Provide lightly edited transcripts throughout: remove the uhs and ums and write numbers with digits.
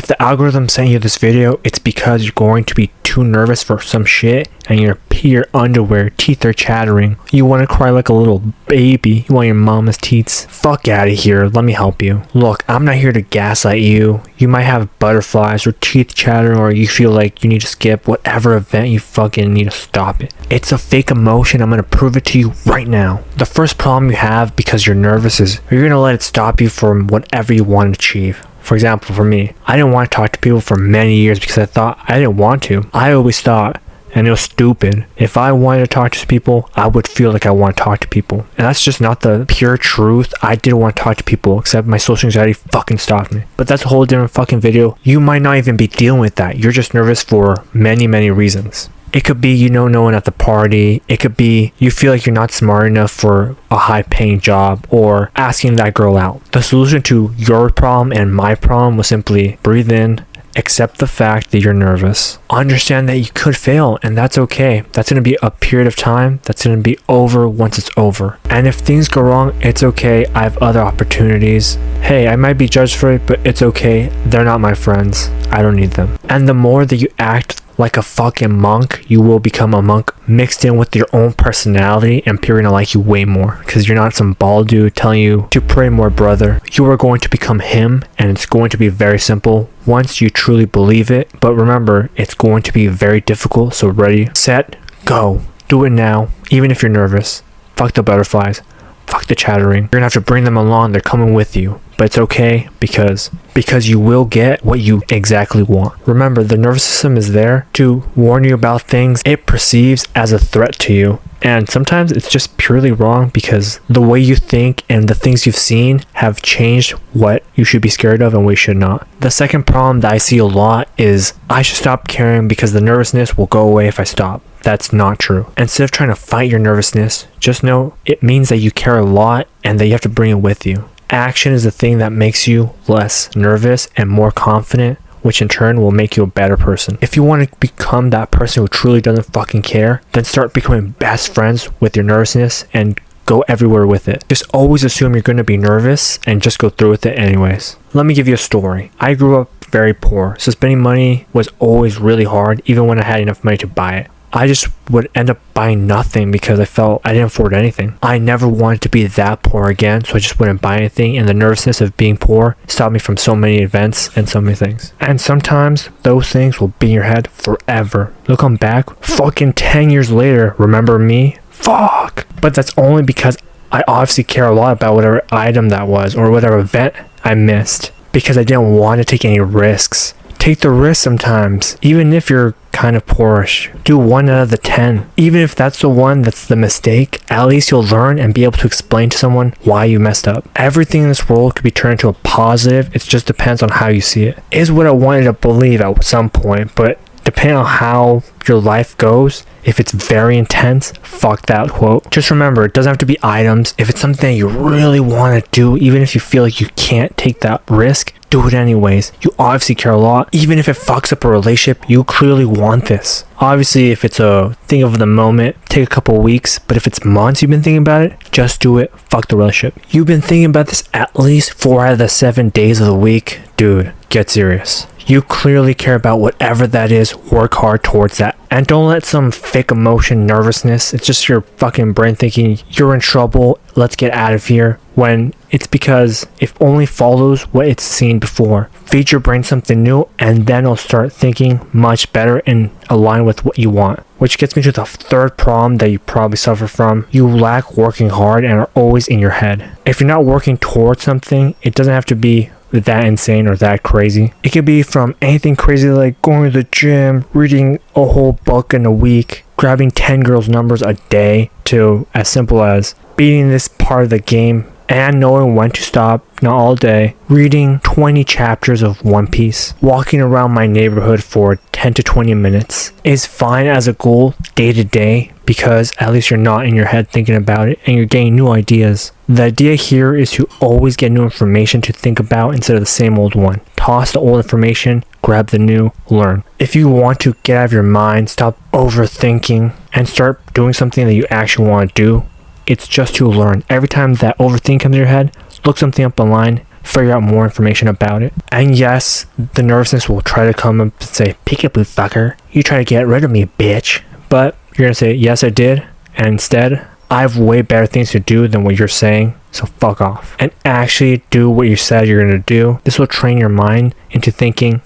the algorithm sent you this video, it's because you're going to be too nervous for some shit and you're pee your underwear, teeth are chattering. You want to cry like a little baby. You want your mama's teats. Fuck out of here. Let me help you. Look, I'm not here to gaslight you. You might have butterflies or teeth chattering, or you feel like you need to skip whatever event you fucking need to stop it. It's a fake emotion. I'm going to prove it to you right now. The first problem you have because you're nervous is you're going to let it stop you from whatever you want to achieve. For example, for me, I didn't want to talk to people for many years because I thought I didn't want to. I always thought, and it was stupid, if I wanted to talk to people, I would feel like I want to talk to people. And that's just not the pure truth. I didn't want to talk to people, except my social anxiety fucking stopped me. But that's a whole different fucking video. You might not even be dealing with that. You're just nervous for many, many reasons. It could be you know no one at the party. It could be you feel like you're not smart enough for a high-paying job, or asking that girl out. The solution to your problem and my problem was simply breathe in, accept the fact that you're nervous, understand that you could fail, and that's okay. That's going to be a period of time that's going to be over once it's over. And if things go wrong, it's okay. I have other opportunities. Hey, I might be judged for it, but it's okay. They're not my friends. I don't need them. And the more that you act like a fucking monk, you will become a monk mixed in with your own personality, and people are gonna like you way more because you're not some bald dude telling you to pray more, brother. You are going to become him, and it's going to be very simple once you truly believe it. But remember, it's going to be very difficult. So ready, set, go. Do it now, even if you're nervous. Fuck the butterflies. Fuck the chattering. You're gonna have to bring them along. They're coming with you. But it's okay because you will get what you exactly want. Remember, the nervous system is there to warn you about things it perceives as a threat to you. And sometimes it's just purely wrong because the way you think and the things you've seen have changed what you should be scared of and what you should not. The second problem that I see a lot is I should stop caring because the nervousness will go away if I stop. That's not true. Instead of trying to fight your nervousness, just know it means that you care a lot and that you have to bring it with you. Action is the thing that makes you less nervous and more confident, which in turn will make you a better person. If you want to become that person who truly doesn't fucking care, then start becoming best friends with your nervousness and go everywhere with it. Just always assume you're going to be nervous and just go through with it anyways. Let me give you a story. I grew up very poor, so spending money was always really hard, even when I had enough money to buy it. I just would end up buying nothing because I felt I didn't afford anything. I never wanted to be that poor again, so I just wouldn't buy anything, and the nervousness of being poor stopped me from so many events and so many things. And sometimes those things will be in your head forever. Looking back, fucking 10 years later, remember me? Fuck! But that's only because I obviously care a lot about whatever item that was or whatever event I missed, because I didn't want to take any risks. Take the risk sometimes, even if you're kind of poorish. Do 1 out of the 10. Even if that's the one that's the mistake, at least you'll learn and be able to explain to someone why you messed up. Everything in this world could be turned into a positive. It just depends on how you see it. Is what I wanted to believe at some point, but depending on how your life goes, if it's very intense, fuck that quote. Just remember, it doesn't have to be items. If it's something that you really want to do, even if you feel like you can't take that risk, do it anyways. You obviously care a lot. Even if it fucks up a relationship, you clearly want this. Obviously, if it's a thing of the moment, take a couple weeks. But if it's months you've been thinking about it, just do it. Fuck the relationship. You've been thinking about this at least 4 out of the 7 days of the week. Dude, get serious. You clearly care about whatever that is. Work hard towards that. And don't let some fake emotion, nervousness, it's just your fucking brain thinking you're in trouble, let's get out of here, when it's because it only follows what it's seen before. Feed your brain something new, and then it'll start thinking much better and align with what you want. Which gets me to the third problem that you probably suffer from. You lack working hard and are always in your head. If you're not working towards something, it doesn't have to be that insane or that crazy. It could be from anything crazy like going to the gym, reading a whole book in a week, grabbing 10 girls' numbers a day, to as simple as beating this part of the game and knowing when to stop, not all day, reading 20 chapters of One Piece, walking around my neighborhood for 10 to 20 minutes is fine as a goal day to day, because at least you're not in your head thinking about it and you're getting new ideas. The idea here is to always get new information to think about instead of the same old one. Toss the old information, grab the new, learn. If you want to get out of your mind, stop overthinking, and start doing something that you actually want to do, it's just to learn. Every time that overthink comes in your head, look something up online, figure out more information about it. And yes, the nervousness will try to come up and say, "Peekaboo fucker, you try to get rid of me, bitch." But you're gonna say, "Yes, I did," and instead, I have way better things to do than what you're saying, so fuck off. And actually do what you said you're gonna do. This will train your mind into thinking,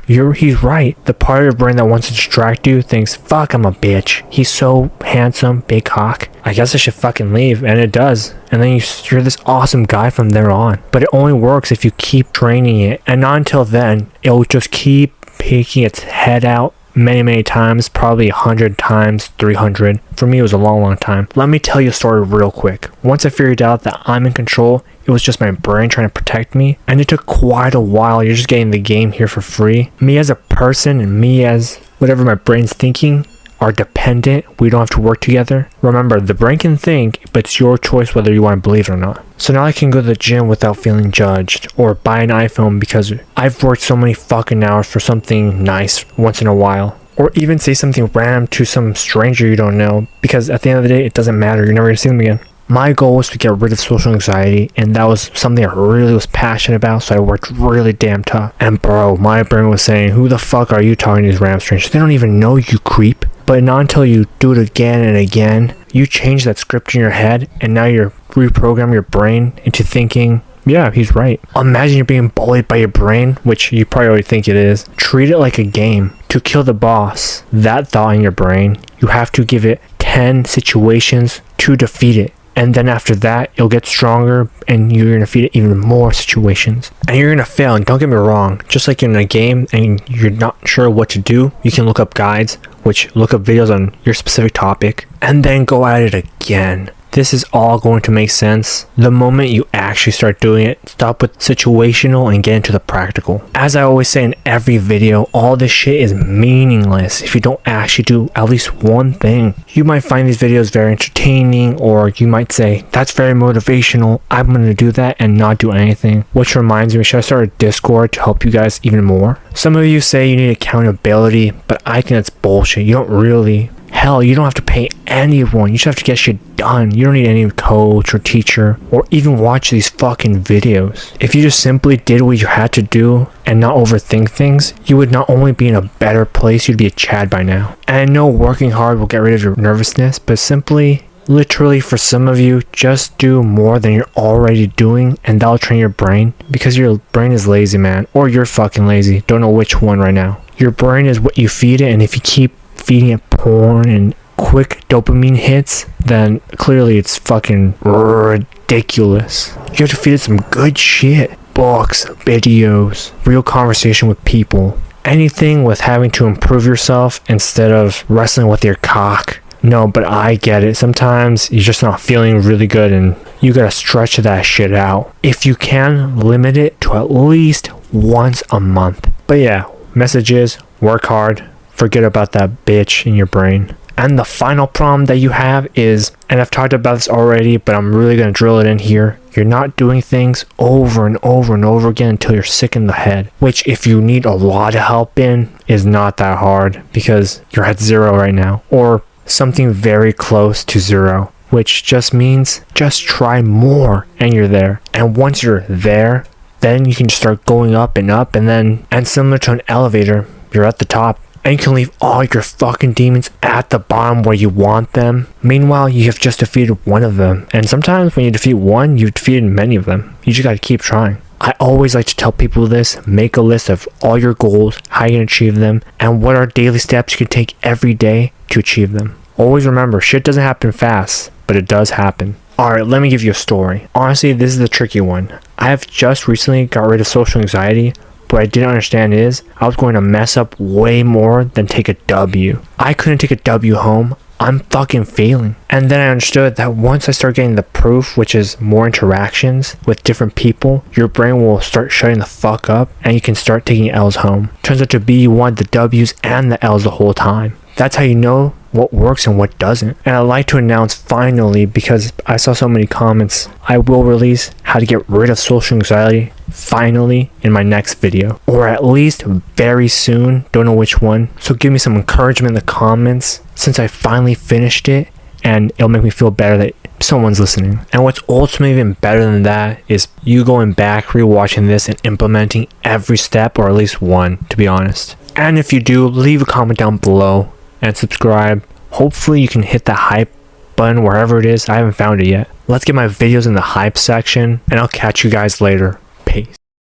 he's right. The part of your brain that wants to distract you thinks, "Fuck, I'm a bitch. He's so handsome, big cock. I guess I should fucking leave," and it does. And then you're this awesome guy from there on. But it only works if you keep training it, and not until then, it'll just keep peeking its head out many times, probably 100 times, 300. For me, it was a long time. Let me tell you a story real quick. Once I figured out that I'm in control, it was just my brain trying to protect me, and it took quite a while. You're just getting the game here for free. Me as a person and me as whatever my brain's thinking are dependent. We don't have to work together. Remember, the brain can think, but it's your choice whether you want to believe it or not. So now I can go to the gym without feeling judged, or buy an iPhone because I've worked so many fucking hours for something nice once in a while. Or even say something random to some stranger you don't know, because at the end of the day, it doesn't matter. You're never gonna see them again. My goal was to get rid of social anxiety, and that was something I really was passionate about, so I worked really damn tough. And bro, my brain was saying, "Who the fuck are you talking to these random strangers? They don't even know you, creep." But not until you do it again and again, you change that script in your head, and now you're reprogramming your brain into thinking, "Yeah, he's right." Imagine you're being bullied by your brain, which you probably already think it is. Treat it like a game. To kill the boss, that thought in your brain, you have to give it 10 situations to defeat it. And then after that, you'll get stronger and you're going to defeat it even more situations. And you're going to fail, and don't get me wrong, just like in a game and you're not sure what to do, you can look up guides, which look up videos on your specific topic, and then go at it again. This is all going to make sense the moment you actually start doing it. Stop with situational and get into the practical. As I always say in every video, all this shit is meaningless if you don't actually do at least one thing. You might find these videos very entertaining, or you might say, "That's very motivational. I'm going to do that," and not do anything. Which reminds me, should I start a Discord to help you guys even more? Some of you say you need accountability, but I think that's bullshit. You don't really. Hell, you don't have to pay anyone. You just have to get shit done. You don't need any coach or teacher or even watch these fucking videos. If you just simply did what you had to do and not overthink things, you would not only be in a better place, you'd be a Chad by now. And I know working hard will get rid of your nervousness, but simply, literally for some of you, just do more than you're already doing, and that'll train your brain, because your brain is lazy, man. Or you're fucking lazy. Don't know which one right now. Your brain is what you feed it, and if you keep feeding it porn and quick dopamine hits, then clearly it's fucking ridiculous. You have to feed it some good shit. Books, videos, real conversation with people. Anything with having to improve yourself instead of wrestling with your cock. No, but I get it. Sometimes you're just not feeling really good and you gotta stretch that shit out. If you can, limit it to at least once a month. But yeah, message is, work hard. Forget about that bitch in your brain. And the final problem that you have is, and I've talked about this already, but I'm really going to drill it in here. You're not doing things over and over and over again until you're sick in the head. Which, if you need a lot of help in, is not that hard, because you're at 0 right now. Or something very close to 0. Which just means just try more and you're there. And once you're there, then you can just start going up, and similar to an elevator, you're at the top. And you can leave all your fucking demons at the bottom where you want them. Meanwhile, you have just defeated one of them. And sometimes when you defeat one, you've defeated many of them. You just gotta keep trying. I always like to tell people this. Make a list of all your goals, how you can achieve them, and what are daily steps you can take every day to achieve them. Always remember, shit doesn't happen fast, but it does happen. Alright, let me give you a story. Honestly, this is the tricky one. I have just recently got rid of social anxiety. What I didn't understand is I was going to mess up way more than take a W. I couldn't take a W home. I'm fucking failing. And then I understood that once I start getting the proof, which is more interactions with different people, your brain will start shutting the fuck up and you can start taking L's home. Turns out to be you want the W's and the L's the whole time. That's how you know what works and what doesn't. And I'd like to announce finally, because I saw so many comments, I will release how to get rid of social anxiety finally in my next video, or at least very soon. Don't know which one, so give me some encouragement in the comments since I finally finished it and it'll make me feel better that someone's listening. And what's ultimately even better than that is you going back, rewatching this, and implementing every step, or at least one, to be honest. And if you do, leave a comment down below and subscribe. Hopefully you can hit the hype button wherever it is. I haven't found it yet. Let's get my videos in the hype section, and I'll catch you guys later. Peace.